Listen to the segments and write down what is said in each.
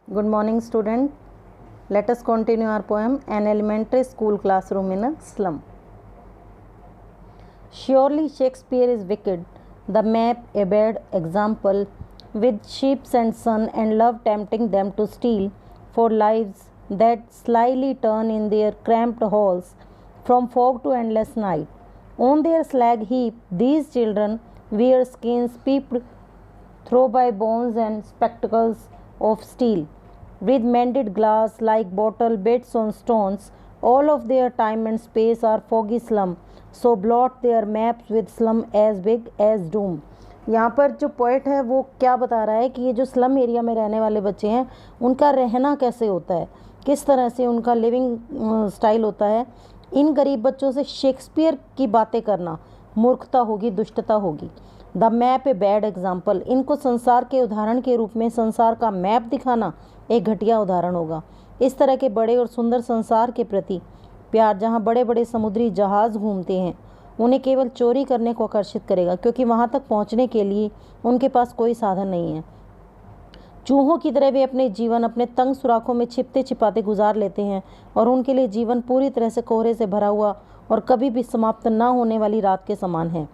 Good morning, student. Let us continue our poem, An Elementary School Classroom in a Slum. Surely Shakespeare is wicked, the map a bad example, with sheep and son and love tempting them to steal for lives that slyly turn in their cramped halls from fog to endless night. On their slag heap, these children wear skins peeped through by bones and spectacles of steel, with mended glass like bottle bits on stones. All of their time and space are foggy slum, so blot their maps with slum as big as doom. यहाँ पर जो poet है वो क्या बता रहा है कि ये जो स्लम एरिया में रहने वाले बच्चे हैं उनका रहना कैसे होता है, किस तरह से उनका लिविंग स्टाइल होता है। इन गरीब बच्चों से शेक्सपियर की बातें करना मूर्खता होगी, दुष्टता होगी। The map a bad example, इनको संसार के उदाहरण के रूप में संसार का मैप दिखाना एक घटिया उदाहरण होगा। इस तरह के बड़े और सुंदर संसार के प्रति प्यार, जहाँ बड़े बड़े समुद्री जहाज़ घूमते हैं, उन्हें केवल चोरी करने को आकर्षित करेगा, क्योंकि वहाँ तक पहुँचने के लिए उनके पास कोई साधन नहीं है। चूहों की तरह वे अपने जीवन अपने तंग सुराखों में छिपते छिपाते गुजार लेते हैं, और उनके लिए जीवन पूरी तरह से कोहरे से भरा हुआ और कभी भी समाप्त न होने वाली रात के समान है।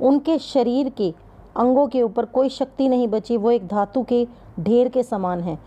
उनके शरीर के अंगों के ऊपर कोई शक्ति नहीं बची, वो एक धातु के ढेर के समान है।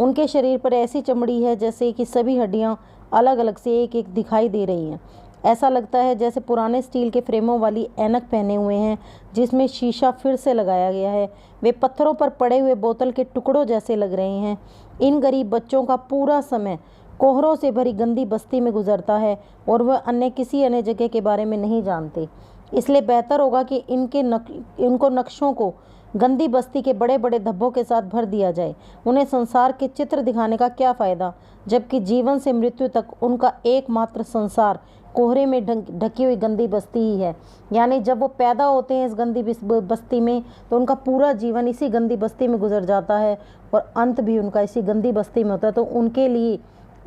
उनके शरीर पर ऐसी चमड़ी है जैसे कि सभी हड्डियां अलग अलग से एक एक दिखाई दे रही हैं। ऐसा लगता है जैसे पुराने स्टील के फ्रेमों वाली ऐनक पहने हुए हैं जिसमें शीशा फिर से लगाया गया है। वे पत्थरों पर पड़े हुए बोतल के टुकड़ों जैसे लग रहे हैं। इन गरीब बच्चों का पूरा समय कोहरों से भरी गंदी बस्ती में गुजरता है और वह किसी अन्य जगह के बारे में नहीं जानते। इसलिए बेहतर होगा कि इनको नक्शों को गंदी बस्ती के बड़े बड़े धब्बों के साथ भर दिया जाए। उन्हें संसार के चित्र दिखाने का क्या फ़ायदा, जबकि जीवन से मृत्यु तक उनका एकमात्र संसार कोहरे में ढकी हुई गंदी बस्ती ही है। यानी जब वो पैदा होते हैं इस गंदी बस्ती में, तो उनका पूरा जीवन इसी गंदी बस्ती में गुजर जाता है और अंत भी उनका इसी गंदी बस्ती में होता है। तो उनके लिए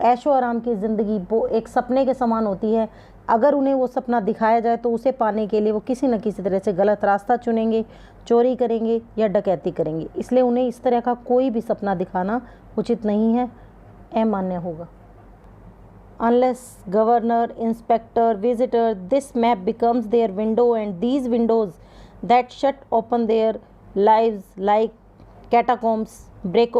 ऐशो आराम की ज़िंदगी वो एक सपने के समान होती है। अगर उन्हें वो सपना दिखाया जाए तो उसे पाने के लिए वो किसी न किसी तरह से गलत रास्ता चुनेंगे, चोरी करेंगे या डकैती करेंगे। इसलिए उन्हें इस तरह का कोई भी सपना दिखाना उचित नहीं है, अमान्य होगा। Unless governor, inspector, visitor, this map becomes their window, and these windows that shut open their lives like catacombs break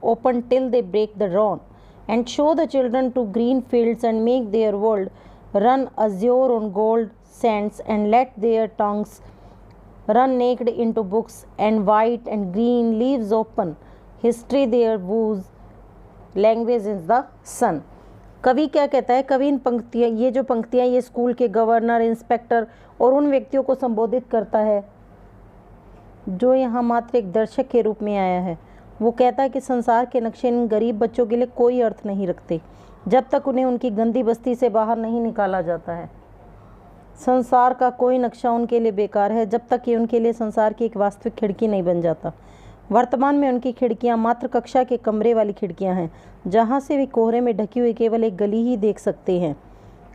open till they break the dawn and show the children to green fields and make their world run azure on gold sands and let their tongues run naked into books and white and green leaves open history their woes language is the sun। कवि क्या कहता है? कवि इन पंक्तियाँ, ये जो पंक्तियाँ, ये स्कूल के गवर्नर, इंस्पेक्टर और उन व्यक्तियों को संबोधित करता है जो यहाँ मात्र एक दर्शक के रूप में आया है। वो कहता है कि संसार के नक्शे इन गरीब बच्चों के लिए कोई अर्थ नहीं रखते जब तक उन्हें उनकी गंदी बस्ती से बाहर नहीं निकाला जाता है। संसार का कोई नक्शा उनके लिए बेकार है जब तक कि उनके लिए संसार की एक वास्तविक खिड़की नहीं बन जाता। वर्तमान में उनकी खिड़कियां मात्र कक्षा के कमरे वाली खिड़कियां हैं, जहां से वे कोहरे में ढकी हुई केवल एक गली ही देख सकते हैं।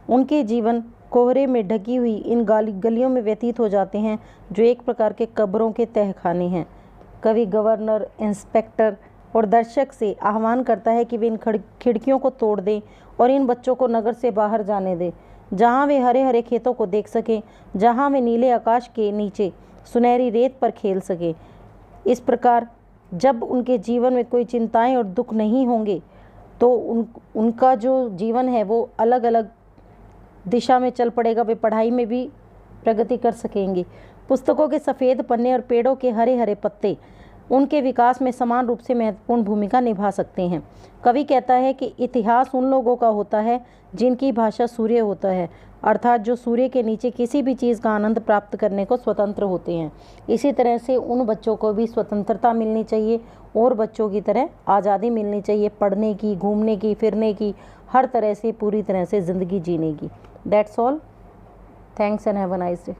उनके जीवन कोहरे में ढकी हुई इन गलियों में व्यतीत हो जाते हैं जो एक प्रकार के कब्रों के तहखाने हैं। कवि गवर्नर, इंस्पेक्टर और दर्शक से आह्वान करता है कि वे इन खिड़कियों को तोड़ दें और इन बच्चों को नगर से बाहर जाने दें, जहाँ वे हरे हरे खेतों को देख सकें, जहाँ वे नीले आकाश के नीचे सुनहरी रेत पर खेल सकें। इस प्रकार जब उनके जीवन में कोई चिंताएं और दुख नहीं होंगे तो उनका जो जीवन है वो अलग अलग दिशा में चल पड़ेगा। वे पढ़ाई में भी प्रगति कर सकेंगे। पुस्तकों के सफ़ेद पन्ने और पेड़ों के हरे हरे पत्ते उनके विकास में समान रूप से महत्वपूर्ण भूमिका निभा सकते हैं। कवि कहता है कि इतिहास उन लोगों का होता है जिनकी भाषा सूर्य होता है, अर्थात जो सूर्य के नीचे किसी भी चीज़ का आनंद प्राप्त करने को स्वतंत्र होते हैं। इसी तरह से उन बच्चों को भी स्वतंत्रता मिलनी चाहिए और बच्चों की तरह आज़ादी मिलनी चाहिए, पढ़ने की, घूमने की, फिरने की, हर तरह से पूरी तरह से ज़िंदगी जीने की। That's all. Thanks and have a nice day.